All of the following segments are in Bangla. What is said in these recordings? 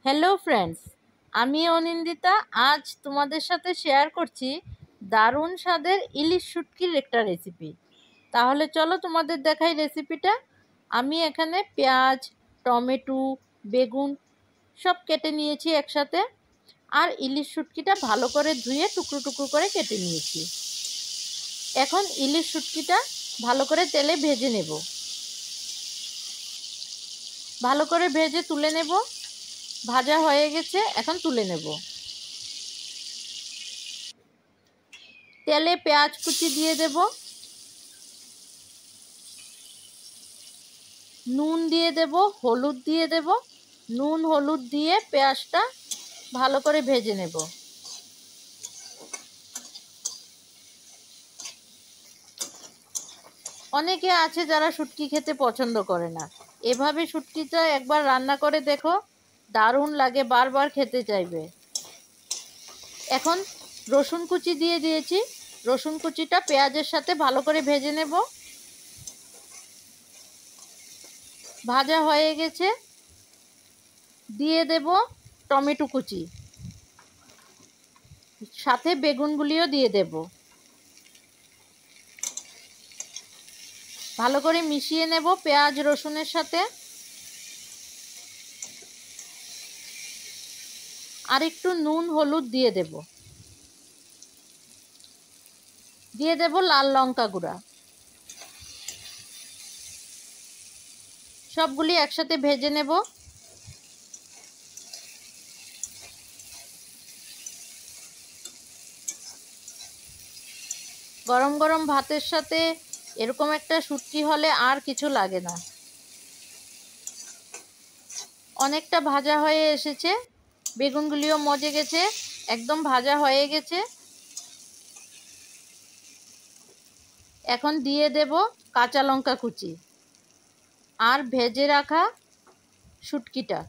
হ্যালো ফ্রেন্ডস, আমি অনিন্দিতা। আজ তোমাদের সাথে শেয়ার করছি দারুণ স্বাদের ইলিশ শুটকির একটা রেসিপি। তাহলে চলো তোমাদের দেখাই রেসিপিটা। আমি এখানে পেঁয়াজ, টমেটো, বেগুন সব কেটে নিয়েছি একসাথে, আর ইলিশ শুটকিটা ভালো করে ধুয়ে টুকরো টুকরো করে কেটে নিয়েছি। এখন ইলিশ শুটকিটা ভালো করে তেলে ভেজে নেব। ভালো করে ভেজে তুলে নেব। ভাজা হয়ে গেছে, এখন তুলে নেব। তেলে পেঁয়াজ কুচি দিয়ে দেব, নুন দিয়ে দেব, হলুদ দিয়ে দেব। নুন হলুদ দিয়ে পেঁয়াজটা ভালো করে ভেজে নেব। অনেকে আছে যারা শুটকি খেতে পছন্দ করে না, এভাবে শুটকিটা একবার রান্না করে দেখো, দারুণ লাগে, বারবার খেতে চাইবে। এখন রসুন কুচি দিয়ে দিয়েছি। রসুন কুচিটা পেঁয়াজের সাথে ভালো করে ভেজে নেব। ভাজা হয়ে গেছে, দিয়ে দেব টমেটো কুচি, সাথে বেগুনগুলিও দিয়ে দেব। ভালো করে মিশিয়ে নেব পেঁয়াজ রসুনের সাথে। আর একটু নুন হলুদ দিয়ে দেব। দিয়ে দেব লাল লঙ্কা গুঁড়া। সবগুলি একসাথে ভেজে নেব। গরম গরম ভাতের সাথে এরকম একটা শুটকি হলে আর কিছু লাগে না। অনেকটা ভাজা হয়ে এসেছে, বেগুনগুলিও মজে গেছে, একদম ভাজা হয়ে গেছে। এখন দিয়ে দেব কাঁচা লঙ্কা কুচি আর ভেজে রাখা শুটকিটা।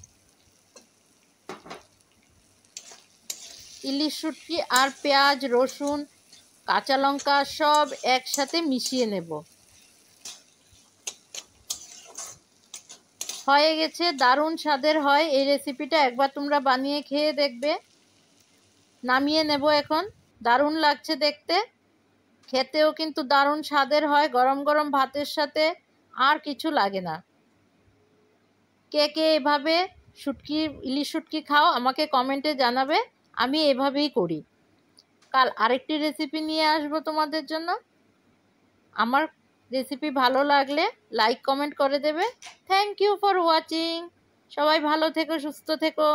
ইলিশ শুটকি আর পেঁয়াজ রসুন কাঁচা লঙ্কা সব একসাথে মিশিয়ে নেব। হয়ে গেছে, দারুণ স্বাদের হয় এই রেসিপিটা, একবার তোমরা বানিয়ে খেয়ে দেখবে। নামিয়ে নেব এখন। দারুণ লাগছে দেখতে, খেতেও কিন্তু দারুণ স্বাদের হয়, গরম গরম ভাতের সাথে আর কিছু লাগে না। কে কে এভাবে শুটকি ইলিশ শুটকি খাও আমাকে কমেন্টে জানাবে। আমি এভাবেই করি। কাল আরেকটি রেসিপি নিয়ে আসবো তোমাদের জন্য। আমার রেসিপি ভালো লাগলে লাইক কমেন্ট করে দেবে। Thank you for watching. সবাই ভালো থেকো, সুস্থ থেকো।